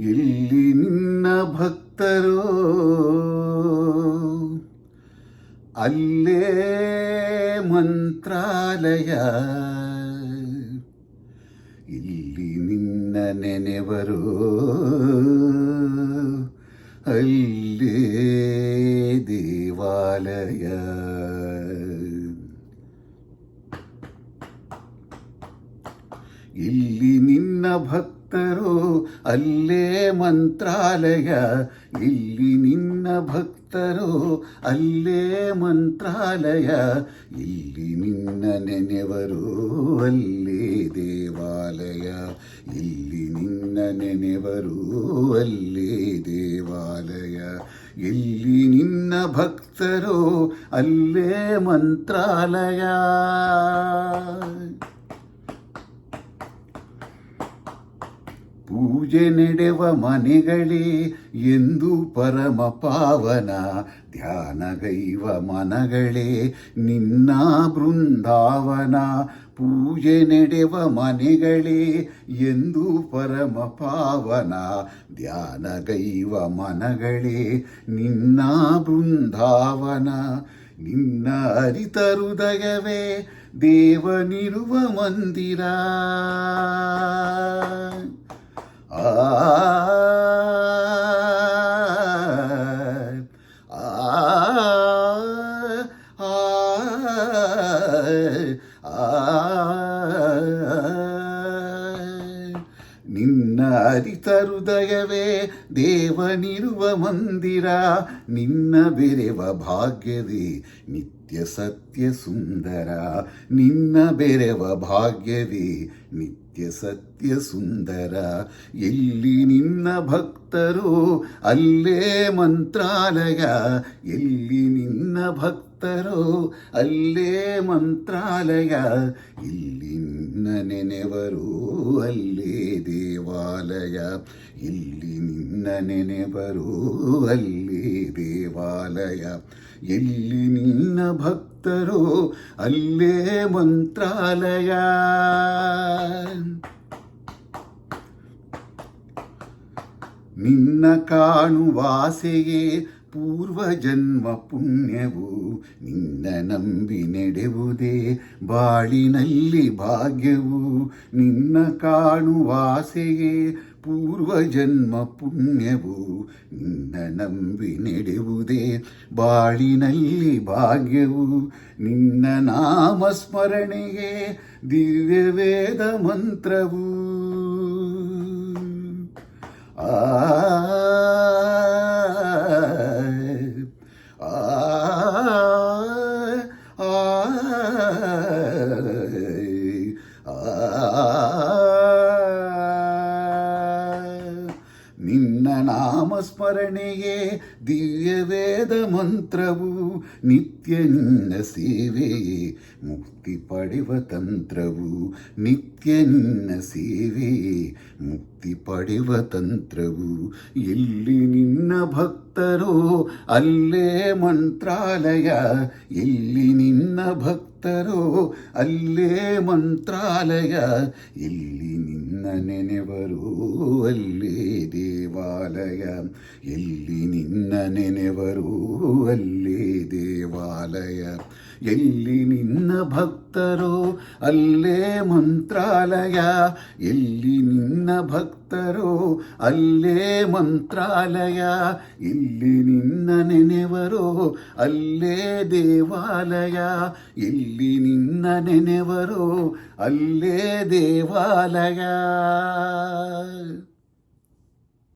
ಎಲ್ಲಿ ನಿನ್ನ ಭಕ್ತರೋ ಅಲ್ಲೇ ಮಂತ್ರಾಲಯ, ಇಲ್ಲಿ ನಿನ್ನ ನೆನೆವರು ಅಲ್ಲೇ ದೇವಾಲಯ. ಇಲ್ಲಿ ನಿನ್ನ ಭಕ್ತರು ಅಲ್ಲೇ ಮಂತ್ರಾಲಯ, ಇಲ್ಲಿ ನಿನ್ನ ಭಕ್ತರು ಅಲ್ಲೇ ಮಂತ್ರಾಲಯ, ಇಲ್ಲಿ ನಿನ್ನ ನೆನೆವರು ಅಲ್ಲೇ ದೇವಾಲಯ, ಇಲ್ಲಿ ನಿನ್ನ ನೆನೆವರು ಅಲ್ಲೇ ದೇವಾಲಯ, ಇಲ್ಲಿ ನಿನ್ನ ಭಕ್ತರು ಅಲ್ಲೇ ಮಂತ್ರಾಲಯ. ಪೂಜೆ ನಡೆವ ಮನೆಗಳೇ ಎಂದು ಪರಮ ಪಾವನ, ಧ್ಯಾನಗೈವ ಮನಗಳೇ ನಿನ್ನ ಬೃಂದಾವನ. ಪೂಜೆ ನಡೆವ ಮನೆಗಳೇ ಎಂದು ಪರಮ ಪಾವನ, ಧ್ಯಾನಗೈವ ಮನಗಳೇ ನಿನ್ನ ಬೃಂದಾವನ. ನಿನ್ನ ಅರಿತ ಹೃದಯವೇ ದೇವನಿರುವ ಮಂದಿರ. ಆ ನಿನ್ನ ಅರಿತ ಹೃದಯವೇ ದೇವನಿರುವ ಮಂದಿರ, ನಿನ್ನ ಬೆರೆವ ಭಾಗ್ಯವೇ ನಿತ್ಯ ಸತ್ಯ ಸುಂದರ, ನಿನ್ನ ಬೆರೆವ ಭಾಗ್ಯವೇ ನಿತ್ಯ ಸತ್ಯ ಸುಂದರ. ಎಲ್ಲಿ ನಿನ್ನ ಭಕ್ತರು ಅಲ್ಲೇ ಮಂತ್ರಾಲಯ, ಎಲ್ಲಿ ನಿನ್ನ ಭಕ್ತರು ಅಲ್ಲೇ ಮಂತ್ರಾಲಯ, ಇಲ್ಲಿ ನಿನ್ನ ನೆನೆವರು ಅಲ್ಲೇ ದೇವಾಲಯ, ಇಲ್ಲಿ ನಿನ್ನ ನೆನೆವರು ಅಲ್ಲೇ ದೇವಾಲಯ, ಎಲ್ಲಿ ನಿನ್ನ ಭಕ್ತರು ಅಲ್ಲೇ ಮಂತ್ರಾಲಯ. ನಿನ್ನ ಕಾಣುವಾಸೆಯೇ ಪೂರ್ವಜನ್ಮ ಪುಣ್ಯವು, ನಿನ್ನ ನಂಬಿ ನಡೆವುದೇ ಬಾಳಿನಲ್ಲಿ ಭಾಗ್ಯವು. ನಿನ್ನ ಕಾಣುವಾಸೆಯೇ ಪೂರ್ವಜನ್ಮ ಪುಣ್ಯವು, ನಿನ್ನ ನಂಬಿ ನಡೆವುದೇ ಬಾಳಿನಲ್ಲಿ ಭಾಗ್ಯವು. ನಿನ್ನ ನಾಮಸ್ಮರಣೆಗೆ ದಿವ್ಯ ವೇದ ಮಂತ್ರವು. ಆ ನಿನ್ನ ನಾಮಸ್ಮರಣೆಯೇ ದಿವ್ಯ ವೇದ ಮಂತ್ರವು, ನಿತ್ಯ ನಿನ್ನ ಸೇವೆಯೇ ಮುಕ್ತಿ ಪಡೆವ ತಂತ್ರವು, ನಿತ್ಯ ನಿನ್ನ ಸೇವೆಯೇ ಮುಕ್ತಿ ಪಡೆವ ತಂತ್ರವು. ಎಲ್ಲಿ ನಿನ್ನ ಭಕ್ತರೋ ಅಲ್ಲೇ ಮಂತ್ರಾಲಯ, ಎಲ್ಲಿ ನಿನ್ನ ಭಕ್ತರೋ ಅಲ್ಲೇ ಮಂತ್ರಾಲಯ, ಎಲ್ಲಿ ನಿನ್ನ ನೆನೆವರು ಅಲ್ಲೇ ದೇವಾಲಯ, ಎಲ್ಲಿ ನಿನ್ನ ನೆನೆವರು ಅಲ್ಲೇ ದೇವಾಲಯ, ಎಲ್ಲಿ ನಿನ್ನ ಭಕ್ತರೋ ಅಲ್ಲೇ ಮಂತ್ರಾಲಯ, ಎಲ್ಲಿ ನಿನ್ನ ಭಕ್ತರೋ ಅಲ್ಲೇ ಮಂತ್ರಾಲಯ, ಎಲ್ಲಿ ನಿನ್ನ ನೆನೆವರೋ ಅಲ್ಲೇ ದೇವಾಲಯ, ಎಲ್ಲಿ ನಿನ್ನ ನೆನೆವರೋ ಅಲ್ಲೇ ದೇವಾಲಯ.